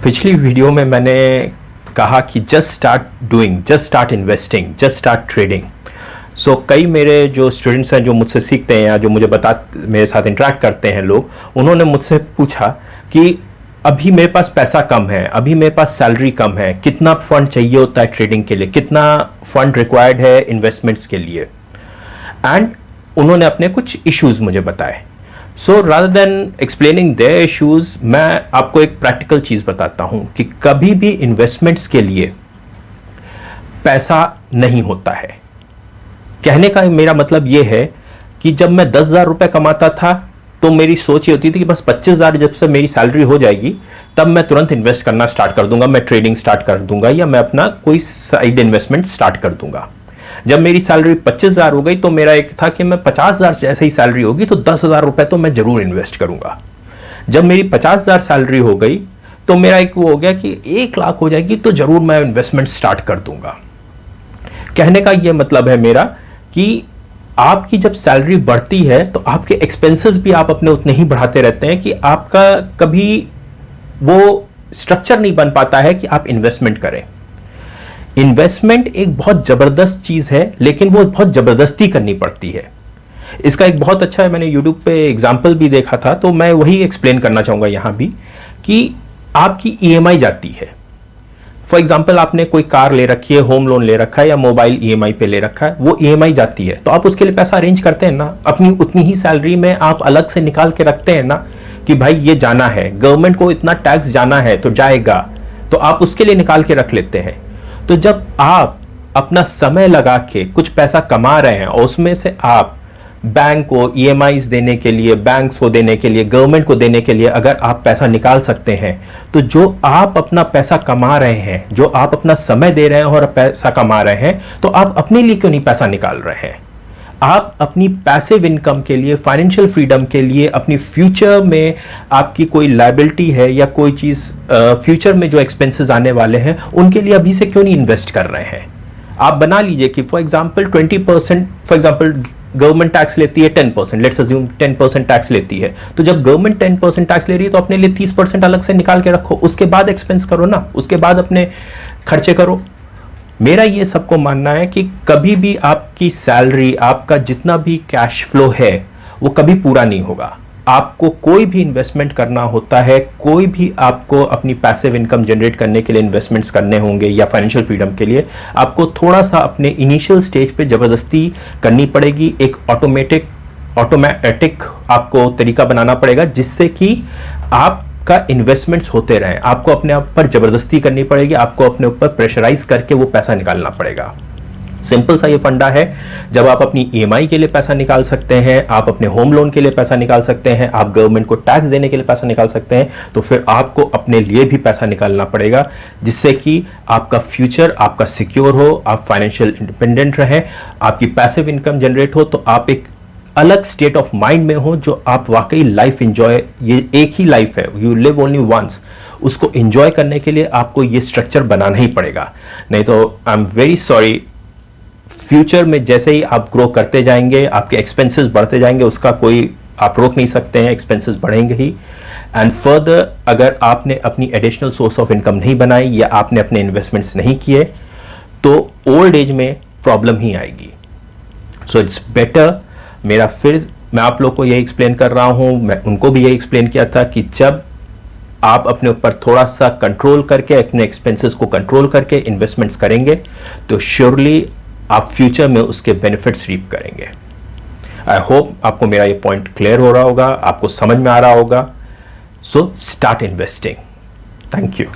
पिछली वीडियो में मैंने कहा कि just start doing, just start investing, just start trading. So कई मेरे जो स्टूडेंट्स हैं जो मुझसे सीखते हैं या जो मुझे मेरे साथ इंटरेक्ट करते हैं लोग, उन्होंने मुझसे पूछा कि अभी मेरे पास पैसा कम है, अभी मेरे पास सैलरी कम है, कितना फंड चाहिए होता है ट्रेडिंग के लिए, कितना फंड रिक्वायर्ड है इन्वेस्टमेंट्स के लिए। एंड उन्होंने अपने कुछ इश्यूज मुझे बताए। So rather than explaining their issues, मैं आपको एक प्रैक्टिकल चीज बताता हूं कि कभी भी इन्वेस्टमेंट्स के लिए पैसा नहीं होता है। कहने का मेरा मतलब यह है कि जब मैं 10,000 रुपए कमाता था तो मेरी सोच ये होती थी कि बस 25,000 जब से मेरी सैलरी हो जाएगी तब मैं तुरंत इन्वेस्ट करना स्टार्ट कर दूंगा, मैं ट्रेडिंग स्टार्ट कर दूंगा या मैं अपना कोई साइड इन्वेस्टमेंट स्टार्ट कर दूंगा। जब मेरी सैलरी 25,000 हो गई तो मेरा एक था कि मैं 50,000 से ऐसे ही सैलरी होगी तो 10,000 रुपए तो मैं जरूर इन्वेस्ट करूंगा। जब मेरी 50,000 सैलरी हो गई तो मेरा एक वो हो गया कि 1,00,000 हो जाएगी तो जरूर मैं इन्वेस्टमेंट स्टार्ट कर दूंगा। कहने का ये मतलब है मेरा कि आपकी जब सैलरी बढ़ती है तो आपके एक्सपेंसेस भी आप अपने उतने ही बढ़ाते रहते हैं कि आपका कभी वो स्ट्रक्चर नहीं बन पाता है कि आप इन्वेस्टमेंट करें। इन्वेस्टमेंट एक बहुत जबरदस्त चीज है, लेकिन वो बहुत जबरदस्ती करनी पड़ती है। इसका एक बहुत अच्छा मैंने यूट्यूब पे एग्जाम्पल भी देखा था, तो मैं वही एक्सप्लेन करना चाहूंगा यहां भी कि आपकी ईएमआई जाती है। फॉर एग्जाम्पल आपने कोई कार ले रखी है, होम लोन ले रखा है या मोबाइल ईएमआई पे ले रखा है, वो ईएमआई जाती है तो आप उसके लिए पैसा अरेंज करते हैं ना, अपनी उतनी ही सैलरी में आप अलग से निकाल के रखते हैं ना कि भाई ये जाना है, गवर्नमेंट को इतना टैक्स जाना है तो जाएगा, तो आप उसके लिए निकाल के रख लेते हैं। तो जब आप अपना समय लगा के कुछ पैसा कमा रहे हैं और उसमें से आप बैंक को ईएमआईज देने के लिए, बैंक्स को देने के लिए, गवर्नमेंट को देने के लिए अगर आप पैसा निकाल सकते हैं, तो जो आप अपना पैसा कमा रहे हैं, जो आप अपना समय दे रहे हैं और पैसा कमा रहे हैं, तो आप अपने लिए क्यों नहीं पैसा निकाल रहे हैं? आप अपनी पैसिव इनकम के लिए, फाइनेंशियल फ्रीडम के लिए, अपनी फ्यूचर में आपकी कोई लायबिलिटी है या कोई चीज फ्यूचर में जो एक्सपेंसेस आने वाले हैं उनके लिए अभी से क्यों नहीं इन्वेस्ट कर रहे हैं? आप बना लीजिए कि for example 20%, for example government tax लेती है 10%, लेट्स अज्यूम 10% टैक्स लेती है, तो जब गवर्नमेंट 10% टैक्स ले रही है तो अपने लिए 30% अलग से निकाल के रखो, उसके बाद एक्सपेंस करो ना, उसके बाद अपने खर्चे करो। मेरा ये सबको मानना है कि कभी भी आपकी सैलरी, आपका जितना भी कैश फ्लो है वो कभी पूरा नहीं होगा। आपको कोई भी इन्वेस्टमेंट करना होता है, कोई भी आपको अपनी पैसिव इनकम जनरेट करने के लिए इन्वेस्टमेंट्स करने होंगे या फाइनेंशियल फ्रीडम के लिए, आपको थोड़ा सा अपने इनिशियल स्टेज पे जबरदस्ती करनी पड़ेगी। एक ऑटोमेटिक आपको तरीका बनाना पड़ेगा जिससे कि आपका इन्वेस्टमेंट्स होते रहें। आपको अपने आप पर जबरदस्ती करनी पड़ेगी, आपको अपने ऊपर प्रेशराइज करके वो पैसा निकालना पड़ेगा। सिंपल सा ये फंडा है। जब आप अपनी ईएमआई के लिए पैसा निकाल सकते हैं, आप अपने होम लोन के लिए पैसा निकाल सकते हैं, आप गवर्नमेंट को टैक्स देने के लिए पैसा निकाल सकते हैं, तो फिर आपको अपने लिए भी पैसा निकालना पड़ेगा जिससे कि आपका फ्यूचर आपका सिक्योर हो, आप फाइनेंशियल इंडिपेंडेंट रहें, आपकी पैसिव इनकम जनरेट हो, तो आप एक अलग स्टेट ऑफ माइंड में हो जो आप वाकई लाइफ एंजॉय, ये एक ही लाइफ है, यू लिव ओनली वंस, उसको एंजॉय करने के लिए आपको ये स्ट्रक्चर बनाना ही पड़ेगा। नहीं तो I am very sorry, future में जैसे ही आप ग्रो करते जाएंगे, आपके एक्सपेंसेस बढ़ते जाएंगे, उसका कोई आप रोक नहीं सकते हैं, एक्सपेंसेस बढ़ेंगे ही। एंड फर्दर अगर आपने अपनी एडिशनल सोर्स ऑफ इनकम नहीं बनाई या आपने अपने इन्वेस्टमेंट्स नहीं किए तो ओल्ड एज में प्रॉब्लम ही आएगी। सो इट्स बेटर, मैं आप लोग को यही एक्सप्लेन कर रहा हूं, मैं उनको भी यही एक्सप्लेन किया था कि जब आप अपने ऊपर थोड़ा सा कंट्रोल करके, अपने एक्सपेंसेस को कंट्रोल करके इन्वेस्टमेंट्स करेंगे तो श्योरली आप फ्यूचर में उसके बेनिफिट्स रीप करेंगे। आई होप आपको मेरा ये पॉइंट क्लियर हो रहा होगा, आपको समझ में आ रहा होगा। So start investing. Thank you.